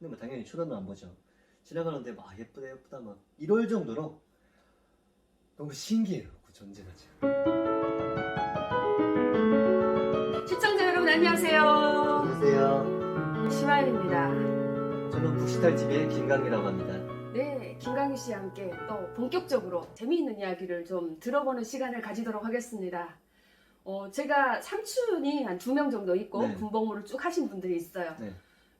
근데 뭐 당연히 쳐다도 안 보죠. 지나가는데 막 예쁘다 예쁘다 막 이럴 정도로 너무 신기해요. 그 존재가 지금. 시청자 여러분 안녕하세요. 안녕하세요. 심하연입니다. 저는 북시탈TV의 김강이라고 합니다. 네, 김강희 씨와 함께 또 본격적으로 재미있는 이야기를 좀 들어보는 시간을 가지도록 하겠습니다. 제가 삼촌이 한 2명 정도 있고 네. 군복무를 쭉 하신 분들이 있어요. 네.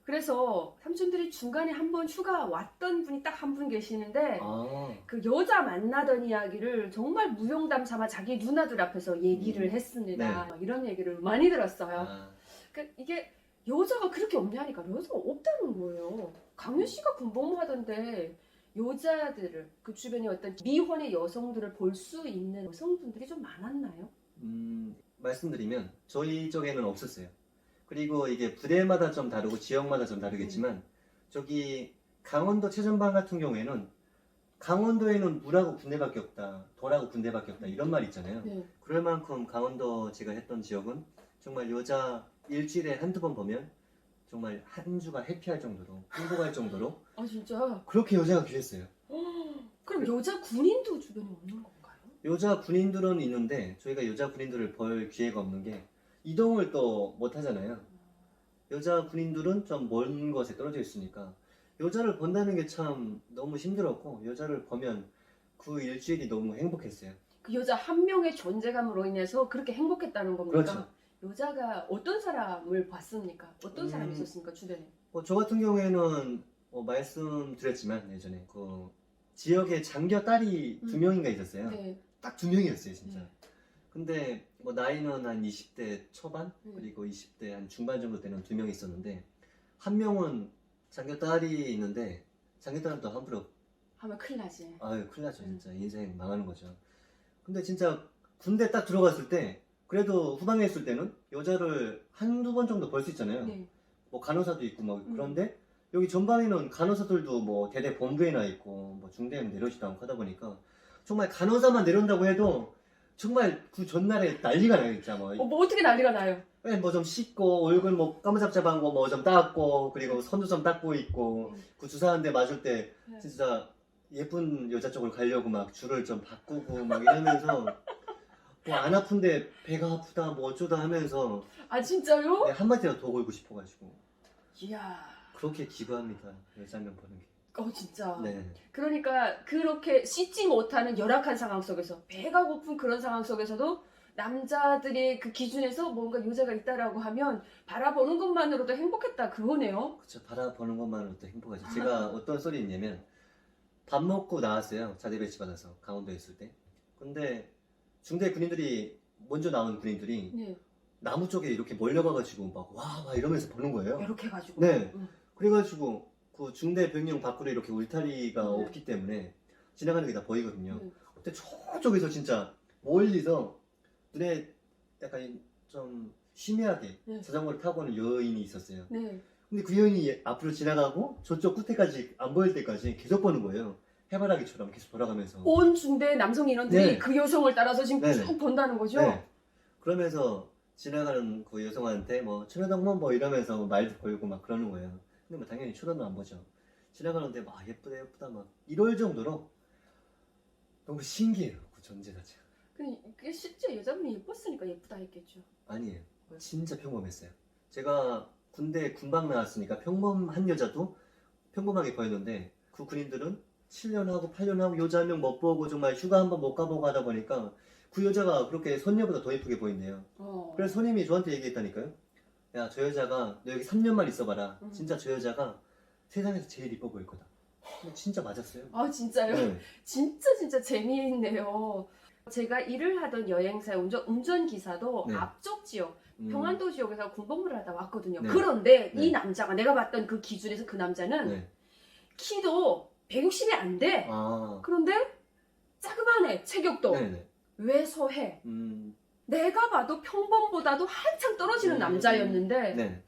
그래서 삼촌들이 중간에 한번 휴가 왔던 분이 딱 한 분 계시는데 아, 그 여자 만나던 이야기를 정말 무용담 삼아 자기 누나들 앞에서 얘기를 했습니다. 이런 얘기를 많이 들었어요. 아, 그러니까 이게 여자가 그렇게 없냐니까 여자가 없다는 거예요. 강윤 씨가 군복무 하던데 여자들을 그 주변에 어떤 미혼의 여성들을 볼 수 있는 여성분들이 좀 많았나요? 말씀드리면 저희 쪽에는 없었어요. 그리고 이게 부대마다 좀 다르고 지역마다 좀 다르겠지만 저기 강원도 최전방 같은 경우에는 강원도에는 물하고 군대밖에 없다, 돌하고 군대밖에 없다 이런 말 있잖아요. 네. 그럴 만큼 강원도 제가 했던 지역은 정말 여자 일주일에 한두 번 보면 정말 한 주가 해피할 정도로 행복할 정도로 아 진짜? 그렇게 여자가 귀했어요. 그럼 여자 군인도 주변에 없는 건가요? 여자 군인들은 있는데 저희가 여자 군인들을 볼 기회가 없는 게 이동을 또 못 하잖아요. 여자 군인들은 좀 먼 곳에 떨어져 있으니까 여자를 본다는 게 참 너무 힘들었고 여자를 보면 그 일주일이 너무 행복했어요. 그 여자 한 명의 존재감으로 인해서 그렇게 행복했다는 겁니까? 그렇죠. 여자가 어떤 사람을 봤습니까? 어떤 사람이 있었습니까 주변에? 저 같은 경우에는 말씀드렸지만 예전에 그 지역에 장교 딸이 2명인가 있었어요. 네. 딱 2명이었어요 진짜. 네. 근데 뭐 나이는 한 20대 초반 음. 그리고 20대 한 중반 정도 되는 2명이 있었는데 한 명은 장교 딸이 있는데 장교 딸은 또 함부로 하면 큰일 나지. 아유 큰일 나죠 진짜. 인생 망하는 거죠. 근데 진짜 군대 딱 들어갔을 때 그래도 후방에 있을 때는 여자를 한두 번 정도 볼 수 있잖아요. 네. 뭐 간호사도 있고 막 그런데 여기 전방에는 간호사들도 뭐 대대 본부에 나 있고 뭐 중대는 내려오지도 않고 하다 보니까 정말 간호사만 내려온다고 해도 정말 그 전날에 난리가 나요 진짜. 뭐 어떻게 난리가 나요? 뭐 좀 씻고 얼굴 뭐 까무잡잡한 거 뭐 좀 닦고 그리고 손도 좀 닦고 있고 그 주사한데 맞을 때 네. 진짜 예쁜 여자 쪽을 가려고 막 줄을 좀 바꾸고 막 이러면서 뭐 안 아픈데 배가 아프다 뭐 어쩌다 하면서 아 진짜요? 한마디라도 더 걸고 싶어가지고 이야. 그렇게 기부합니다. 여자 한 명 보는 게. 진짜. 네. 그러니까 그렇게 씻지 못하는 열악한 상황 속에서 배가 고픈 그런 상황 속에서도 남자들의 그 기준에서 뭔가 여자가 있다라고 하면 바라보는 것만으로도 행복했다 그거네요. 그쵸. 바라보는 것만으로도 행복하죠. 제가 어떤 썰이 있냐면 밥 먹고 나왔어요. 자대 배치 받아서 강원도에 있을 때. 근데 중대 군인들이 먼저 나온 군인들이 네. 나무 쪽에 이렇게 몰려가가지고 막 와 이러면서 보는 거예요. 이렇게 해가지고. 네. 그래가지고 그 중대 병영 밖으로 이렇게 울타리가 네. 없기 때문에 지나가는 게 다 보이거든요. 네. 근데 저쪽에서 진짜 멀리서 눈에 약간 좀 희미하게 네. 자전거를 타고 오는 여인이 있었어요. 네. 근데 그 여인이 앞으로 지나가고 저쪽 끝에까지 안 보일 때까지 계속 보는 거예요. 해바라기처럼 계속 돌아가면서. 온 중대 남성 인원들이 네. 그 여성을 따라서 지금 네네. 쭉 본다는 거죠. 네. 그러면서 지나가는 그 여성한테 뭐 천여동문 뭐 이러면서 말도 걸고 막 그러는 거예요. 근데 뭐 당연히 쳐다도 안 보죠. 지나가는데 막 예쁘다 예쁘다 막 이럴 정도로 너무 신기해요. 그 존재가 지금. 그게 실제 여자분이 예뻤으니까 예쁘다 했겠죠. 아니에요. 왜요? 진짜 평범했어요. 제가 군대 군방 나왔으니까 평범한 여자도 평범하게 보였는데 그 군인들은 7년 하고 8년 하고 여자 한 명 못 보고 정말 휴가 한 번 못 가보고 하다 보니까 그 여자가 그렇게 손녀보다 더 예쁘게 보인대요. 그래서 손님이 저한테 얘기했다니까요. 야, 저 여자가 너 여기 3년만 있어봐라. 진짜 저 여자가 세상에서 제일 이뻐 보일 거다. 근데 진짜 맞았어요. 아 진짜요? 네. 진짜 재미있네요. 제가 일을 하던 여행사 운전기사도 네. 앞쪽 지역 음, 평안도 지역에서 군복무를 하다 왔거든요. 네. 그런데 네. 이 남자가 내가 봤던 그 기준에서 그 남자는 네. 키도 160이 안 돼. 아, 그런데 자그마해 체격도. 네네. 왜소해. 음, 내가 봐도 평범보다도 한참 떨어지는 남자였는데 네.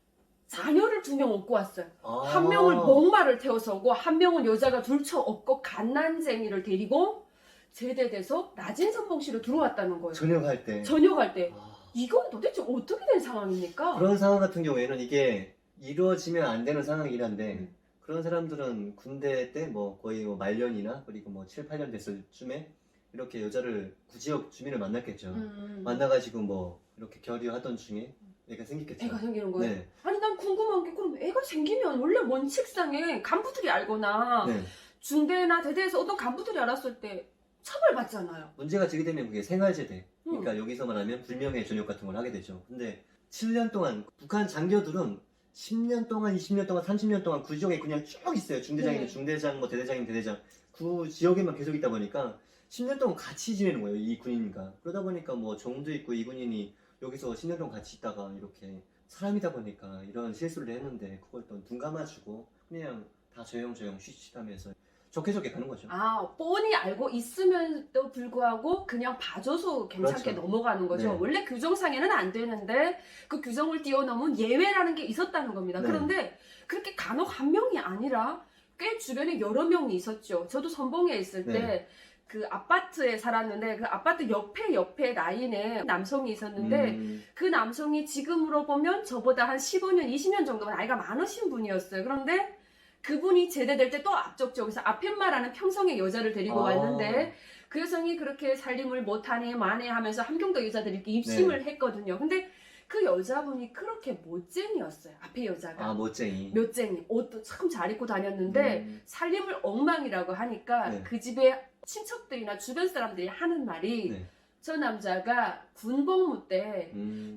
자녀를 2명 업고 왔어요. 아, 한 명을 목마를 태워서 오고 한 명은 여자가 둘쳐 업고 갓난쟁이를 데리고 제대돼서 낮은 선봉시로 들어왔다는 거예요. 전역할 때. 전역할 때. 아, 이건 도대체 어떻게 된 상황입니까? 그런 상황 같은 경우에는 이게 이루어지면 안 되는 상황이긴 한데 그런 사람들은 군대 때 뭐 거의 뭐 말년이나 그리고 뭐 7, 8년 됐을 쯤에 이렇게 여자를 구지역 주민을 만났겠죠. 만나가지고 뭐 이렇게 교류하던 중에 애가 생겼겠죠. 애가 생기는 거예요? 네. 아니 난 궁금한 게 그럼 애가 생기면 원래 원칙상에 간부들이 알거나 네. 중대나 대대에서 어떤 간부들이 알았을 때 처벌받잖아요. 문제가 제기되면 그게 생활제대. 그러니까 여기서 말하면 불명예 전역 같은 걸 하게 되죠. 근데 7년 동안 북한 장교들은 10년 동안, 20년 동안, 30년 동안 그 지역에 그냥 쭉 있어요. 중대장이면 네. 중대장, 뭐 대대장이면 대대장. 그 지역에만 계속 있다 보니까 10년 동안 같이 지내는 거예요. 이 군인과. 그러다 보니까 뭐 정도 있고 이 군인이 여기서 10년 동안 같이 있다가 이렇게 사람이다 보니까 이런 실수를 했는데 그걸 또 눈 감아주고 그냥 다 조용조용 쉬쉬하면서 좋게 좋게 가는 거죠. 아, 뻔히 알고 있음에도 불구하고 그냥 봐줘서 괜찮게 그렇죠. 넘어가는 거죠. 네. 원래 규정상에는 안 되는데 그 규정을 뛰어넘은 예외라는 게 있었다는 겁니다. 네. 그런데 그렇게 간혹 한 명이 아니라 꽤 주변에 여러 명이 있었죠. 저도 선봉에 있을 때 네. 그 아파트에 살았는데 그 아파트 옆에 라인에 남성이 있었는데 그 남성이 지금으로 보면 저보다 한 15년, 20년 정도 나이가 많으신 분이었어요. 그런데 그분이 제대될 때 또 앞쪽 쪽에서 아펜마라는 평성의 여자를 데리고 왔는데 그 여성이 그렇게 살림을 못하네 마네 하면서 함경도 여자들이 이렇게 입심을 했거든요. 근데 그 여자분이 그렇게 못쟁이였어요. 앞에 여자가. 아, 멋쟁이. 몇쟁이. 옷도 참 잘 입고 다녔는데 살림을 엉망이라고 하니까 네. 그 집에 친척들이나 주변 사람들이 하는 말이 네. 저 남자가 군복무 때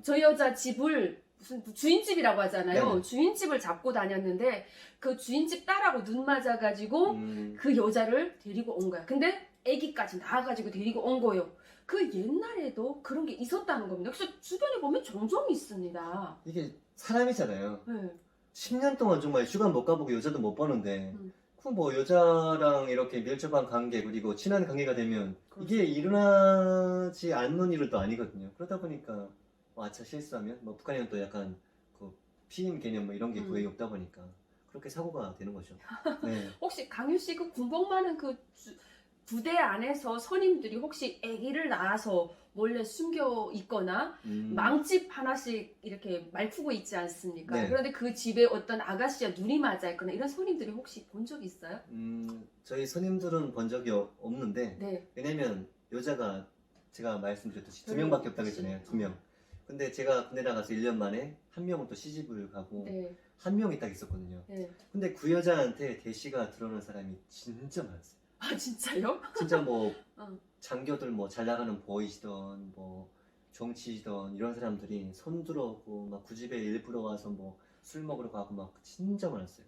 저 음. 여자 집을 무슨 주인집이라고 하잖아요. 네네. 주인집을 잡고 다녔는데 그 주인집 딸하고 눈 맞아가지고 음. 그 여자를 데리고 온 거야. 근데 아기까지 낳아가지고 데리고 온 거예요. 그 옛날에도 그런 게 있었다는 겁니다. 그래서 주변에 보면 종종 있습니다. 이게 사람이잖아요. 네. 10년 동안 정말 휴가 못 가보고 여자도 못 보는데 그 뭐 여자랑 이렇게 밀접한 관계 그리고 친한 관계가 되면 이게 일어나지 않는 일은 또 아니거든요. 그러다 보니까 뭐 아차 실수하면 뭐 북한에는 또 약간 그 피임 개념 뭐 이런 게 거의 없다 보니까 그렇게 사고가 되는 거죠. 네. 혹시 강유 씨 그 군복 많은 그 부대 안에서 선임들이 혹시 아기를 낳아서 몰래 숨겨 있거나 망집 하나씩 이렇게 말쿠고 있지 않습니까? 네. 그런데 그 집에 어떤 아가씨와 눈이 맞아 있거나 이런 선임들이 혹시 본 적 있어요? 저희 선임들은 본 적이 없는데 네. 왜냐면 여자가 제가 말씀드렸듯이 두 별로 명밖에 없다고 없지. 했잖아요. 2명. 근데 제가 군대 나가서 1년 만에 한 명은 또 시집을 가고 네. 한 명이 딱 있었거든요. 네. 근데 그 여자한테 대시가 들어오는 사람이 진짜 많았어요. 아 진짜요? 진짜 뭐 어. 장교들 뭐 잘 나가는 보이시던 뭐 정치시던 이런 사람들이 손 들어오고 막 그 집에 일부러 와서 뭐 술 먹으러 가고 막 진짜 많았어요.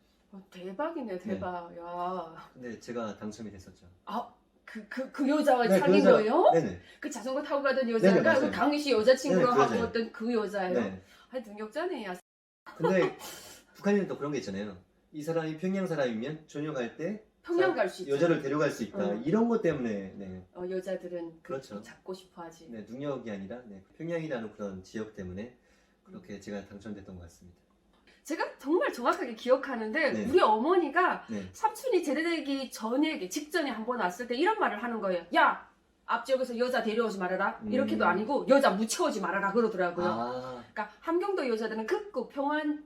대박이네 대박. 야. 근데 제가 당첨이 됐었죠. 그 여자와 네, 사귄 그 여자- 거예요? 네네. 그 자전거 타고 가던 네네, 여자가 맞아요. 그 강희 씨 여자친구로 네, 그 하고 여자예요. 어떤 그 여자예요? 네. 아 능력자네. 근데 북한에는 또 그런 게 있잖아요. 이 사람이 평양 사람이면 전역할 때 평양 갈 수 있죠. 여자를 데려갈 수 있다. 어. 이런 것 때문에 네. 여자들은 그렇죠. 잡고 싶어 하지. 네, 능력이 아니라 네, 평양이라는 그런 지역 때문에 그렇게 제가 당첨됐던 것 같습니다. 제가 정말 정확하게 기억하는데 네. 우리 어머니가 네. 삼촌이 제대되기 직전에 한 번 왔을 때 이런 말을 하는 거예요. 야! 앞지역에서 여자 데려오지 말아라. 이렇게도 아니고 여자 묻혀오지 말아라 그러더라고요. 아, 그러니까 함경도 여자들은 극구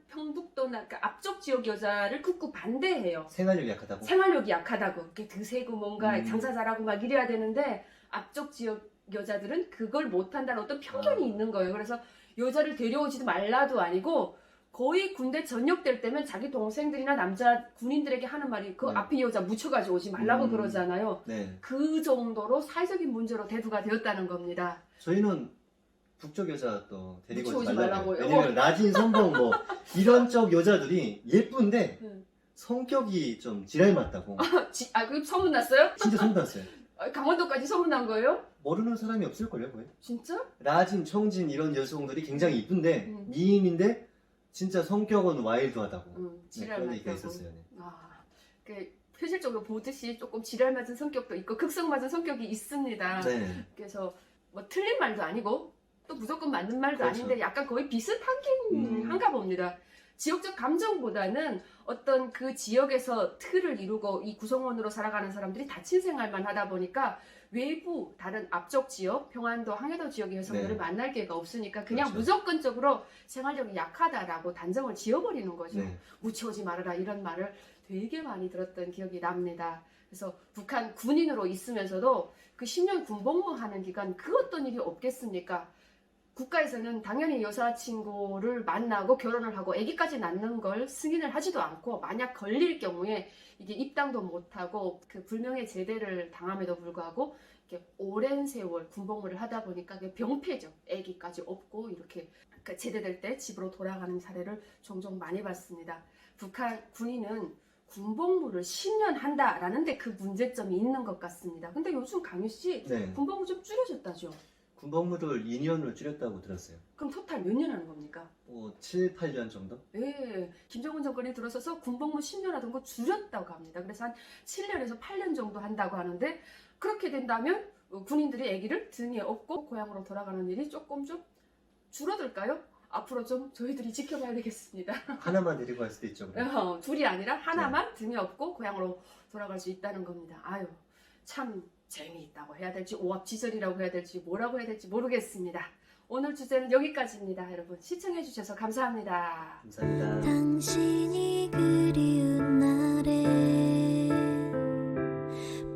평북도나 그러니까 앞쪽 지역 여자를 극구 반대해요. 생활력이 약하다고? 생활력이 약하다고. 이렇게 드세고 뭔가 음. 장사 잘하고 막 이래야 되는데 앞쪽 지역 여자들은 그걸 못한다는 어떤 편견이 있는 거예요. 그래서 여자를 데려오지도 말라도 아니고 거의 군대 전역될 때면 자기 동생들이나 남자 군인들에게 하는 말이 그 네. 앞에 여자 묻혀가지고 오지 말라고 그러잖아요. 네. 그 정도로 사회적인 문제로 대두가 되었다는 겁니다. 저희는 북쪽 여자 또 데리고 묻혀오지 오지 말라고. 말라고요? 왜냐면 나진 선봉 뭐 이런 쪽 여자들이 예쁜데 응. 성격이 좀 지랄 맞다고. 그 소문났어요? 진짜 소문났어요. 강원도까지 소문난 거예요? 모르는 사람이 없을걸요, 거의. 진짜? 라진, 청진 이런 여성들이 굉장히 이쁜데 미인인데 진짜 성격은 와일드하다고. 네, 지랄 그런 얘기가 맞다고. 있었어요. 네. 현실적으로 보듯이 조금 지랄 맞은 성격도 있고 극성 맞은 성격이 있습니다. 네. 그래서 뭐 틀린 말도 아니고 또 무조건 맞는 말도 그렇죠. 아닌데 약간 거의 비슷하긴 한가 봅니다. 지역적 감정보다는 어떤 그 지역에서 틀을 이루고 이 구성원으로 살아가는 사람들이 다친 생활만 하다 보니까 외부 다른 앞쪽 지역, 평안도, 항해도 지역의 여성들을 네. 만날 기회가 없으니까 그냥 그렇죠. 무조건적으로 생활력이 약하다라고 단정을 지어버리는 거죠. 네. 묻혀오지 말아라 이런 말을 되게 많이 들었던 기억이 납니다. 그래서 북한 군인으로 있으면서도 그 10년 군복무하는 기간 그 어떤 일이 없겠습니까? 국가에서는 당연히 여자친구를 만나고 결혼을 하고 아기까지 낳는 걸 승인을 하지도 않고, 만약 걸릴 경우에 이게 입당도 못하고 그 불명예 제대를 당함에도 불구하고 이렇게 오랜 세월 군복무를 하다 보니까 그게 병폐죠. 아기까지 없고 이렇게 제대될 때 집으로 돌아가는 사례를 종종 많이 봤습니다. 북한 군인은 군복무를 10년 한다라는 데 그 문제점이 있는 것 같습니다. 근데 요즘 강유 씨 네. 군복무 좀 줄여졌다죠? 군복무를 2년으로 줄였다고 들었어요. 그럼 토탈 몇 년 하는 겁니까? 7, 8년 정도? 예, 김정은 정권이 들어서서 군복무 10년 하던 거 줄였다고 합니다. 그래서 한 7년에서 8년 정도 한다고 하는데, 그렇게 된다면 군인들이 아기를 등에 업고 고향으로 돌아가는 일이 조금 좀 줄어들까요? 앞으로 좀 저희들이 지켜봐야 되겠습니다. 하나만 데리고 갈 수도 있죠. 그럼. 둘이 아니라 하나만 등에 업고 고향으로 돌아갈 수 있다는 겁니다. 아유, 참 재미있다고 해야 될지 오합지졸이라고 해야 될지 뭐라고 해야 될지 모르겠습니다. 오늘 주제는 여기까지입니다. 여러분 시청해 주셔서 감사합니다. 감사합니다. 당신이 그리운 날에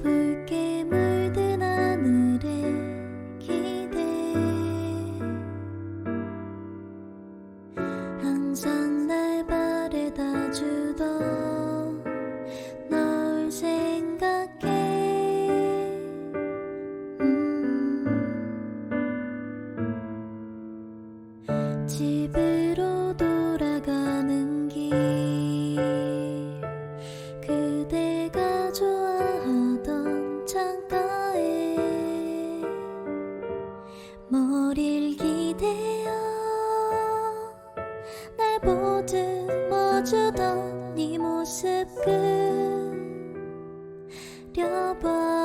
붉게 물든 하늘의 기대, 항상 날 바래다 주던 널 생각해. 집으로 돌아가는 길, 그대가 좋아하던 창가에 머리를 기대어 날 보듬어주던 네 모습 그려봐.